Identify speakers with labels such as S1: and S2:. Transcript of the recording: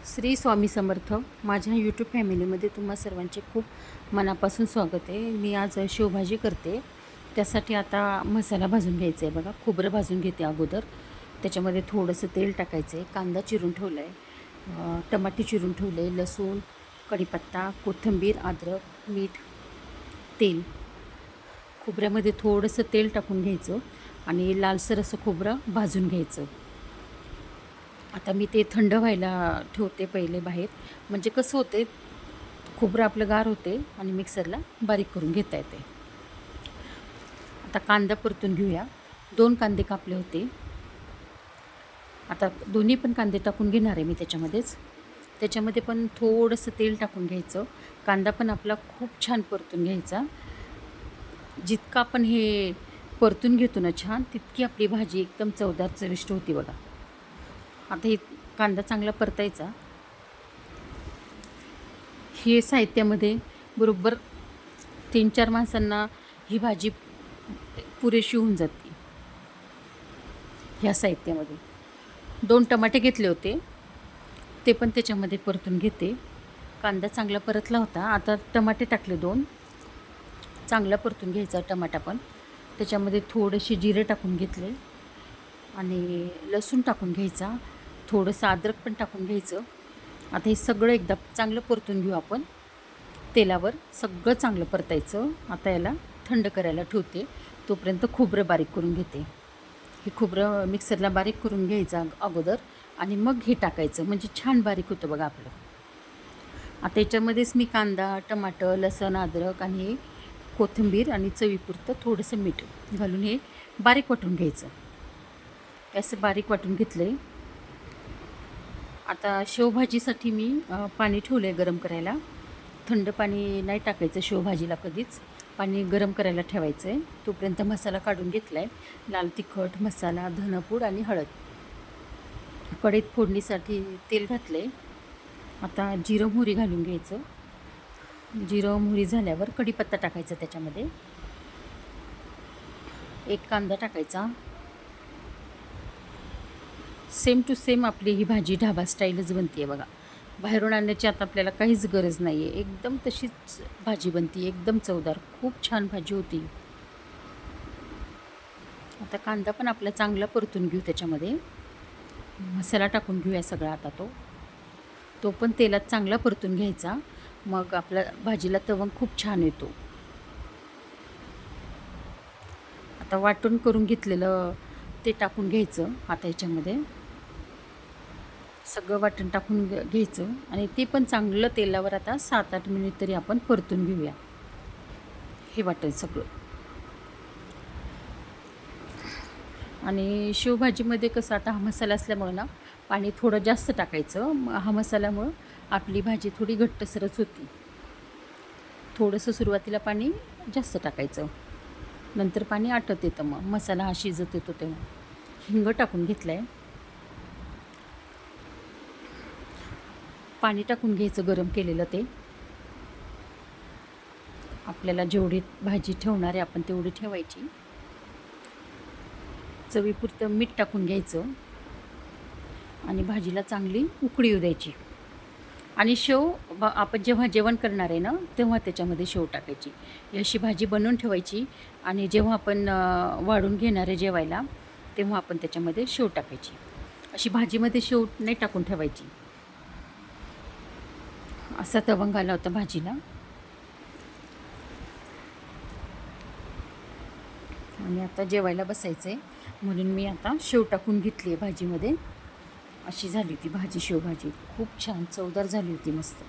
S1: श्री स्वामी समर्थ. माझ्या यूट्यूब फॅमिलीमध्ये तुम्हा सर्वांचे खूप मनापासून स्वागत आहे. मी आज शेवभाजी करते. त्यासाठी आता मसाला भाजून घ्यायचा आहे. बघा, खोबरं भाजून घेते अगोदर. त्याच्यामध्ये थोडंसं तेल टाकायचं आहे. कांदा चिरून ठेवला आहे, टमाटे चिरून ठेवले, लसूण, कढीपत्ता, कोथिंबीर, अद्रक, मीठ, तेल. खोबऱ्यामध्ये थोडंसं तेल टाकून घ्यायचं आणि लालसर असं खोबरं भाजून घ्यायचं. आता मी ते थंड व्हायला ठेवते पहिले बाहेर, म्हणजे कसं होते, खोबरं आपलं गार होते आणि मिक्सरला बारीक करून घेता येते. आता कांदा परतून घेऊया. 2 कांदे कापले होते. आता दोन्ही पण कांदे टाकून घेणार आहे मी त्याच्यामध्येच. त्याच्यामध्ये पण थोडंसं तेल टाकून घ्यायचं. कांदा पण आपला खूप छान परतून घ्यायचा. जितकं आपण हे परतून घेतो ना छान, तितकी आपली भाजी एकदम चवदार चविष्ट होती बघा. आता हे कांदा चांगला परतायचा. हे साहित्यामध्ये बरोबर 3-4 माणसांना ही भाजी पुरेशी होऊन जाते. ह्या साहित्यामध्ये 2 टमाटे घेतले होते, ते पण त्याच्यामध्ये परतून घेते. कांदा चांगला परतला होता. आता टमाटे टाकले 2. चांगला परतून घ्यायचा टमाटा पण. त्याच्यामध्ये थोडेसे जिरे टाकून घेतले आणि लसूण टाकून घ्यायचा. थोडंसं अद्रक पण टाकून घ्यायचं. आता हे सगळं एकदा चांगलं परतून घेऊ आपण तेलावर. सगळं चांगलं परतायचं. आता याला थंड करायला ठेवते. तोपर्यंत खोबरं बारीक करून घेते. हे खोबरं मिक्सरला बारीक करून घ्यायचं अगोदर आणि मग हे टाकायचं, म्हणजे छान बारीक होतं बघा आपलं. आता याच्यामध्येच मी कांदा, टमाटर, लसूण, अद्रक आणि कोथिंबीर आणि चवीपुरतं थोडंसं मीठ घालून हे बारीक वाटून घ्यायचं. असं बारीक वाटून घेतलं आहे. आता शेवभाजीसाठी मी पाणी ठेवलं आहे गरम करायला. थंड पाणी नाही टाकायचं शेवभाजीला कधीच. पाणी गरम करायला ठेवायचं आहे. तोपर्यंत मसाला काढून घेतला आहे. लाल तिखट, मसाला, धनपूड आणि हळद. कढईत फोडणीसाठी तेल घातलं आहे. आता जिरं मोहरी घालून घ्यायचं. जिरं मोहरी झाल्यावर कढीपत्ता टाकायचा त्याच्यामध्ये. 1 कांदा टाकायचा. सेम टू सेम आपली ही भाजी ढाबा स्टाईलच बनते आहे बघा. बाहेरून आणण्याची आता आपल्याला काहीच गरज नाही आहे. एकदम तशीच भाजी बनते, एकदम चवदार, खूप छान भाजी होती. आता कांदा पण आपला चांगला परतून घेऊ. त्याच्यामध्ये मसाला टाकून घेऊया सगळा. आता तो पण तेलात चांगला परतून घ्यायचा. मग आपल्या भाजीला तवंग खूप छान येतो. आता वाटण करून घेतलेलं ते टाकून घ्यायचं. आता याच्यामध्ये सगळं वाटण टाकून घ्यायचं आणि ते पण चांगलं तेलावर आता 7-8 मिनिट तरी आपण परतून घेऊया हे वाटण सगळं. आणि शेवभाजीमध्ये कसं, आता हा मसाला असल्यामुळं ना पाणी थोडं जास्त टाकायचं. हा मसाल्यामुळं आपली भाजी थोडी घट्टसरच होती. थोडंसं सुरुवातीला पाणी जास्त टाकायचं, नंतर पाणी आटत येतं. मग मसाला हा शिजत येतो तेव्हा. हिंग टाकून घेतलं आहे. पाणी टाकून घ्यायचं गरम केलेलं ते. आपल्याला जेवढी भाजी ठेवणार आहे आपण तेवढी ठेवायची. चवीपुरतं मीठ टाकून घ्यायचं आणि भाजीला चांगली उकळी येऊ द्यायची. आणि शेव आपण जेव्हा जेवण करणार आहे ना तेव्हा त्याच्यामध्ये शेव टाकायची. अशी भाजी बनवून ठेवायची आणि जेव्हा आपण वाढून घेणार आहे जेवायला तेव्हा आपण त्याच्यामध्ये शेव टाकायची. अशी भाजीमध्ये शेव नाही टाकून ठेवायची. असा तवंग आला होता भाजीला. आणि आता जेवायला बसायचं आहे म्हणून मी आता शेव टाकून घेतली आहे भाजीमध्ये. अशी झाली होती भाजी, शेवभाजी खूप छान चवदार झाली होती, मस्त.